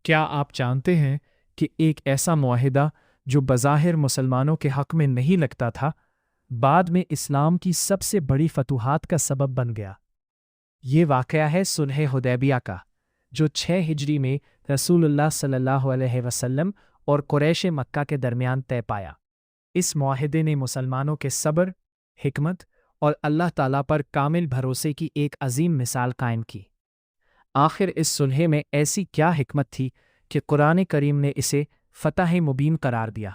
کیا آپ جانتے ہیں کہ ایک ایسا معاہدہ جو بظاہر مسلمانوں کے حق میں نہیں لگتا تھا، بعد میں اسلام کی سب سے بڑی فتوحات کا سبب بن گیا؟ یہ واقعہ ہے صلح حدیبیہ کا، جو 6 ہجری میں رسول اللہ صلی اللہ علیہ وسلم اور قریش مکہ کے درمیان طے پایا۔ اس معاہدے نے مسلمانوں کے صبر، حکمت اور اللہ تعالیٰ پر کامل بھروسے کی ایک عظیم مثال قائم کی۔ آخر اس صلح میں ایسی کیا حکمت تھی کہ قرآن کریم نے اسے فتح مبین قرار دیا؟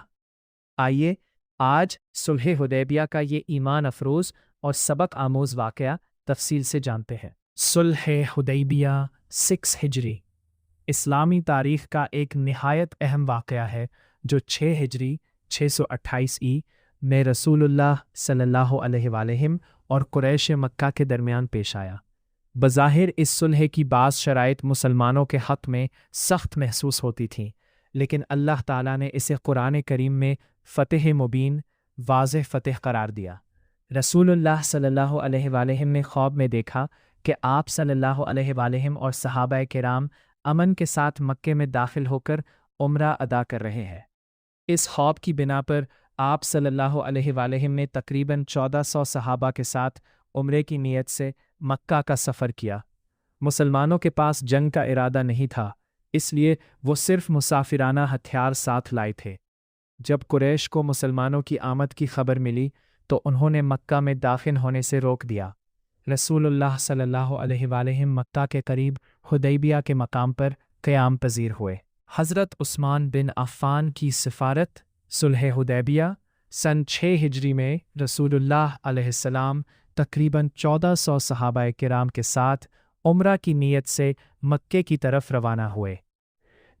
آئیے آج صلح حدیبیہ کا یہ ایمان افروز اور سبق آموز واقعہ تفصیل سے جانتے ہیں۔ صلح حدیبیہ 6 ہجری اسلامی تاریخ کا ایک نہایت اہم واقعہ ہے جو 6 ہجری 628 میں رسول اللہ صلی اللہ علیہ وآلہ اور قریش مکہ کے درمیان پیش آیا۔ بظاہر اس صلح کی بعض شرائط مسلمانوں کے حق میں سخت محسوس ہوتی تھیں، لیکن اللہ تعالیٰ نے اسے قرآن کریم میں فتح مبین، واضح فتح قرار دیا۔ رسول اللہ صلی اللہ علیہ وآلہ نے خواب میں دیکھا کہ آپ صلی اللہ علیہ وآلہ اور صحابہ کرام امن کے ساتھ مکے میں داخل ہو کر عمرہ ادا کر رہے ہیں۔ اس خواب کی بنا پر آپ صلی اللہ علیہ وآلہ نے تقریباً 1400 صحابہ کے ساتھ عمرے کی نیت سے مکہ کا سفر کیا۔ مسلمانوں کے پاس جنگ کا ارادہ نہیں تھا، اس لیے وہ صرف مسافرانہ ہتھیار ساتھ لائے تھے۔ جب قریش کو مسلمانوں کی آمد کی خبر ملی تو انہوں نے مکہ میں داخل ہونے سے روک دیا۔ رسول اللہ صلی اللہ علیہ وآلہ مکہ کے قریب حدیبیہ کے مقام پر قیام پذیر ہوئے۔ حضرت عثمان بن عفان کی سفارت صلح حدیبیہ سن 6 ہجری میں رسول اللہ علیہ السلام تقریباً 1400 صحابہ کرام کے ساتھ عمرہ کی نیت سے مکے کی طرف روانہ ہوئے۔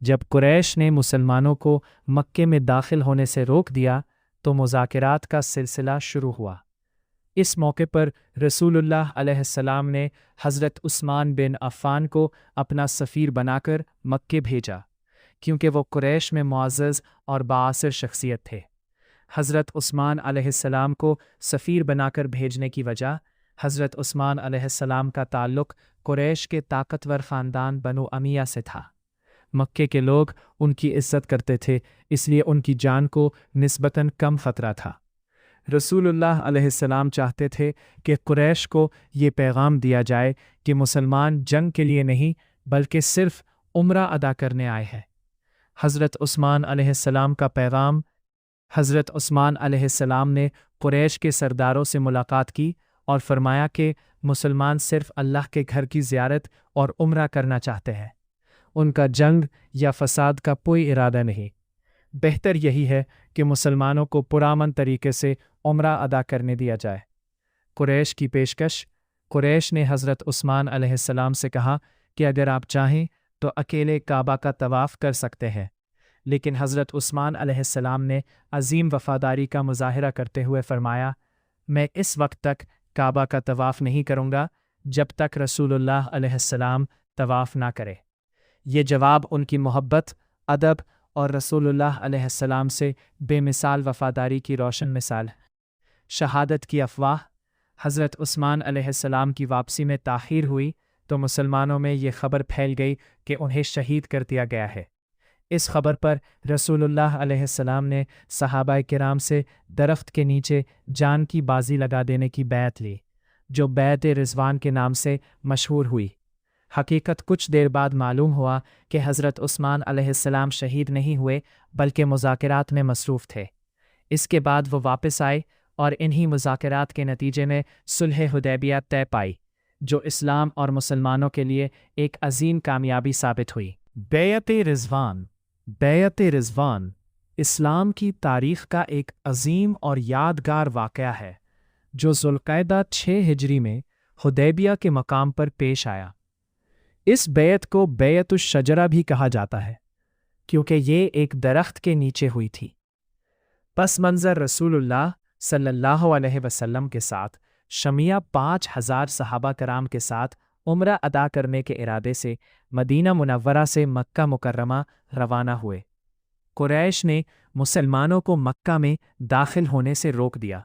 جب قریش نے مسلمانوں کو مکے میں داخل ہونے سے روک دیا تو مذاکرات کا سلسلہ شروع ہوا۔ اس موقع پر رسول اللہ علیہ السلام نے حضرت عثمان بن عفان کو اپنا سفیر بنا کر مکے بھیجا، کیونکہ وہ قریش میں معزز اور بااثر شخصیت تھے۔ حضرت عثمان علیہ السلام کو سفیر بنا کر بھیجنے کی وجہ حضرت عثمان علیہ السلام کا تعلق قریش کے طاقتور خاندان بنو امیہ سے تھا۔ مکے کے لوگ ان کی عزت کرتے تھے، اس لیے ان کی جان کو نسبتاً کم خطرہ تھا۔ رسول اللہ علیہ السلام چاہتے تھے کہ قریش کو یہ پیغام دیا جائے کہ مسلمان جنگ کے لیے نہیں بلکہ صرف عمرہ ادا کرنے آئے ہیں۔ حضرت عثمان علیہ السلام کا پیغام۔ حضرت عثمان علیہ السلام نے قریش کے سرداروں سے ملاقات کی اور فرمایا کہ مسلمان صرف اللہ کے گھر کی زیارت اور عمرہ کرنا چاہتے ہیں، ان کا جنگ یا فساد کا کوئی ارادہ نہیں۔ بہتر یہی ہے کہ مسلمانوں کو پرامن طریقے سے عمرہ ادا کرنے دیا جائے۔ قریش کی پیشکش۔ قریش نے حضرت عثمان علیہ السلام سے کہا کہ اگر آپ چاہیں تو اکیلے کعبہ کا طواف کر سکتے ہیں، لیکن حضرت عثمان علیہ السلام نے عظیم وفاداری کا مظاہرہ کرتے ہوئے فرمایا، میں اس وقت تک کعبہ کا طواف نہیں کروں گا جب تک رسول اللہ علیہ السلام طواف نہ کرے۔ یہ جواب ان کی محبت، ادب اور رسول اللہ علیہ السلام سے بے مثال وفاداری کی روشن مثال ہے۔ شہادت کی افواہ۔ حضرت عثمان علیہ السلام کی واپسی میں تاخیر ہوئی تو مسلمانوں میں یہ خبر پھیل گئی کہ انہیں شہید کر دیا گیا ہے۔ اس خبر پر رسول اللہ علیہ السلام نے صحابہ کرام سے درخت کے نیچے جان کی بازی لگا دینے کی بیعت لی، جو بیعت رضوان کے نام سے مشہور ہوئی۔ حقیقت کچھ دیر بعد معلوم ہوا کہ حضرت عثمان علیہ السلام شہید نہیں ہوئے بلکہ مذاکرات میں مصروف تھے۔ اس کے بعد وہ واپس آئے اور انہی مذاکرات کے نتیجے میں صلح حدیبیہ طے پائی، جو اسلام اور مسلمانوں کے لیے ایک عظیم کامیابی ثابت ہوئی۔ بیعت رضوان۔ بیعت رضوان اسلام کی تاریخ کا ایک عظیم اور یادگار واقعہ ہے جو ذوالقعدہ 6 ہجری میں حدیبیہ کے مقام پر پیش آیا۔ اس بیعت کو بیعت الشجرہ بھی کہا جاتا ہے کیونکہ یہ ایک درخت کے نیچے ہوئی تھی۔ پس منظر رسول اللہ صلی اللہ علیہ وسلم کے ساتھ شمیہ 5000 صحابہ کرام کے ساتھ عمرہ ادا کرنے کے ارادے سے مدینہ منورہ سے مکہ مکرمہ روانہ ہوئے۔ قریش نے مسلمانوں کو مکہ میں داخل ہونے سے روک دیا۔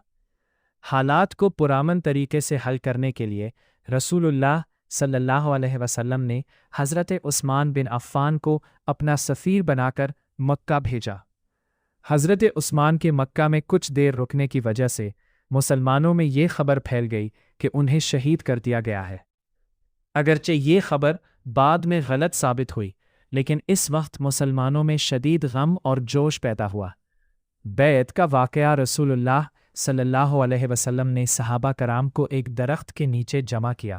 حالات کو پرامن طریقے سے حل کرنے کے لیے رسول اللہ صلی اللہ علیہ وسلم نے حضرت عثمان بن عفان کو اپنا سفیر بنا کر مکہ بھیجا۔ حضرت عثمان کے مکہ میں کچھ دیر رکنے کی وجہ سے مسلمانوں میں یہ خبر پھیل گئی کہ انہیں شہید کر دیا گیا ہے۔ اگرچہ یہ خبر بعد میں غلط ثابت ہوئی، لیکن اس وقت مسلمانوں میں شدید غم اور جوش پیدا ہوا۔ بیعت کا واقعہ رسول اللہ صلی اللہ علیہ وسلم نے صحابہ کرام کو ایک درخت کے نیچے جمع کیا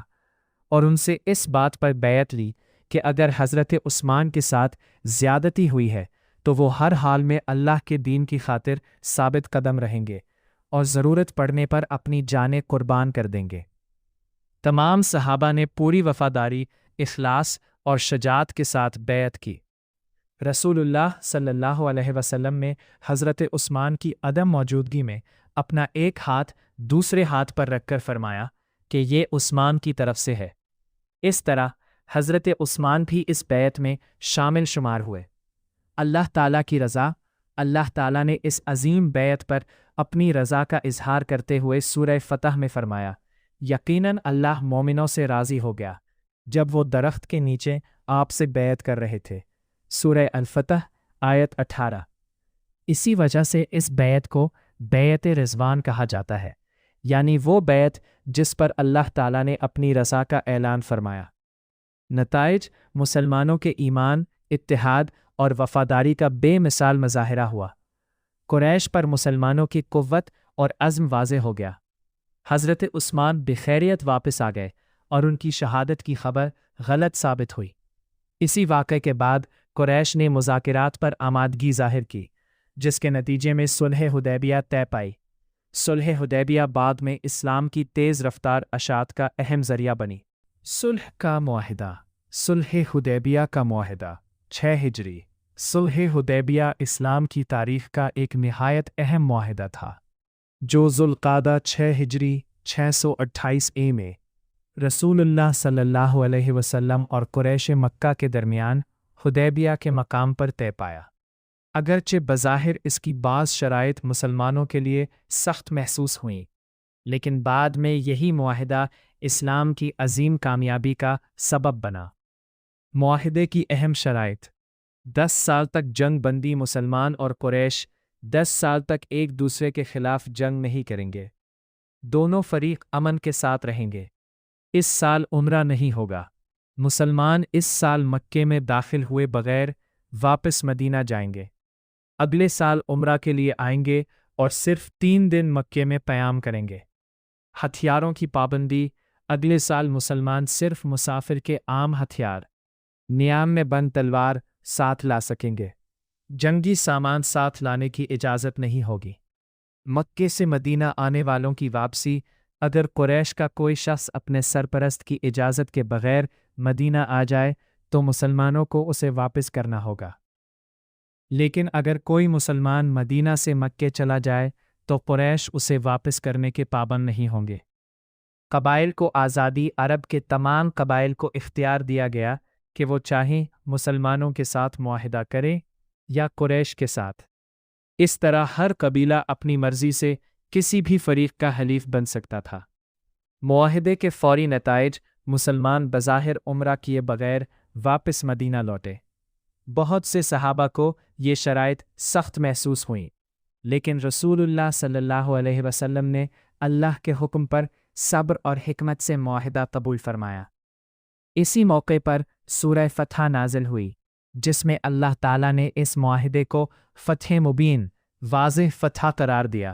اور ان سے اس بات پر بیعت لی کہ اگر حضرت عثمان کے ساتھ زیادتی ہوئی ہے تو وہ ہر حال میں اللہ کے دین کی خاطر ثابت قدم رہیں گے اور ضرورت پڑنے پر اپنی جانیں قربان کر دیں گے۔ تمام صحابہ نے پوری وفاداری، اخلاص اور شجاعت کے ساتھ بیعت کی۔ رسول اللہ صلی اللہ علیہ وسلم نے حضرت عثمان کی عدم موجودگی میں اپنا ایک ہاتھ دوسرے ہاتھ پر رکھ کر فرمایا کہ یہ عثمان کی طرف سے ہے۔ اس طرح حضرت عثمان بھی اس بیعت میں شامل شمار ہوئے۔ اللہ تعالیٰ کی رضا۔ اللہ تعالیٰ نے اس عظیم بیعت پر اپنی رضا کا اظہار کرتے ہوئے سورہ فتح میں فرمایا، یقیناً اللہ مومنوں سے راضی ہو گیا جب وہ درخت کے نیچے آپ سے بیعت کر رہے تھے۔ سورہ الفتح آیت 18۔ اسی وجہ سے اس بیعت کو بیعت رضوان کہا جاتا ہے، یعنی وہ بیعت جس پر اللہ تعالیٰ نے اپنی رضا کا اعلان فرمایا۔ نتائج: مسلمانوں کے ایمان، اتحاد اور وفاداری کا بے مثال مظاہرہ ہوا۔ قریش پر مسلمانوں کی قوت اور عزم واضح ہو گیا۔ حضرت عثمان بخیریت واپس آ گئے اور ان کی شہادت کی خبر غلط ثابت ہوئی۔ اسی واقعے کے بعد قریش نے مذاکرات پر آمادگی ظاہر کی، جس کے نتیجے میں صلح حدیبیہ طے پائی۔ صلح حدیبیہ بعد میں اسلام کی تیز رفتار اشاعت کا اہم ذریعہ بنی۔ صلح کا معاہدہ۔ صلح حدیبیہ کا معاہدہ 6 ہجری۔ صلح حدیبیہ اسلام کی تاریخ کا ایک نہایت اہم معاہدہ تھا، جو ذوالقعدہ 6 ہجری 628 میں رسول اللہ صلی اللہ علیہ وسلم اور قریش مکہ کے درمیان حدیبیہ کے مقام پر طے پایا۔ اگرچہ بظاہر اس کی بعض شرائط مسلمانوں کے لیے سخت محسوس ہوئیں، لیکن بعد میں یہی معاہدہ اسلام کی عظیم کامیابی کا سبب بنا۔ معاہدے کی اہم شرائط: 10 سال تک جنگ بندی۔ مسلمان اور قریش 10 سال تک ایک دوسرے کے خلاف جنگ نہیں کریں گے۔ دونوں فریق امن کے ساتھ رہیں گے۔ اس سال عمرہ نہیں ہوگا۔ مسلمان اس سال مکے میں داخل ہوئے بغیر واپس مدینہ جائیں گے۔ اگلے سال عمرہ کے لیے آئیں گے اور صرف 3 دن مکے میں قیام کریں گے۔ ہتھیاروں کی پابندی: اگلے سال مسلمان صرف مسافر کے عام ہتھیار، نیام میں بند تلوار ساتھ لا سکیں گے۔ جنگی سامان ساتھ لانے کی اجازت نہیں ہوگی۔ مکے سے مدینہ آنے والوں کی واپسی: اگر قریش کا کوئی شخص اپنے سرپرست کی اجازت کے بغیر مدینہ آ جائے تو مسلمانوں کو اسے واپس کرنا ہوگا، لیکن اگر کوئی مسلمان مدینہ سے مکے چلا جائے تو قریش اسے واپس کرنے کے پابند نہیں ہوں گے۔ قبائل کو آزادی: عرب کے تمام قبائل کو اختیار دیا گیا کہ وہ چاہیں مسلمانوں کے ساتھ معاہدہ کریں یا قریش کے ساتھ۔ اس طرح ہر قبیلہ اپنی مرضی سے کسی بھی فریق کا حلیف بن سکتا تھا۔ معاہدے کے فوری نتائج: مسلمان بظاہر عمرہ کیے بغیر واپس مدینہ لوٹے۔ بہت سے صحابہ کو یہ شرائط سخت محسوس ہوئیں، لیکن رسول اللہ صلی اللہ علیہ وسلم نے اللہ کے حکم پر صبر اور حکمت سے معاہدہ قبول فرمایا۔ اسی موقع پر سورہ فتح نازل ہوئی، جس میں اللہ تعالیٰ نے اس معاہدے کو فتح مبین، واضح فتح قرار دیا۔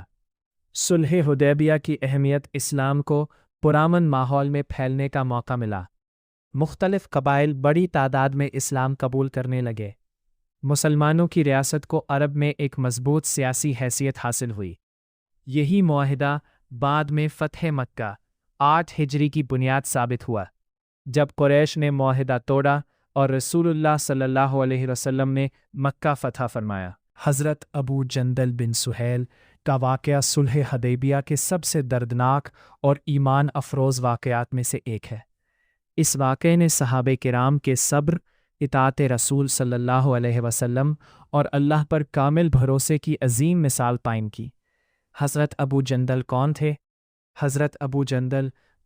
صلح حدیبیہ کی اہمیت: اسلام کو پرامن ماحول میں پھیلنے کا موقع ملا۔ مختلف قبائل بڑی تعداد میں اسلام قبول کرنے لگے۔ مسلمانوں کی ریاست کو عرب میں ایک مضبوط سیاسی حیثیت حاصل ہوئی۔ یہی معاہدہ بعد میں فتح مکہ 8 ہجری کی بنیاد ثابت ہوا، جب قریش نے معاہدہ توڑا اور رسول اللہ صلی اللہ علیہ وسلم نے مکہ فتح فرمایا۔ حضرت ابو جندل بن سہیل کا واقعہ صلح حدیبیہ کے سب سے دردناک اور ایمان افروز واقعات میں سے ایک ہے۔ اس واقعے نے صحابہ کرام کے صبر، اطاعت رسول صلی اللہ علیہ وسلم اور اللہ پر کامل بھروسے کی عظیم مثال قائم کی۔ حضرت ابو جندل کون تھے؟ حضرت ابو جندل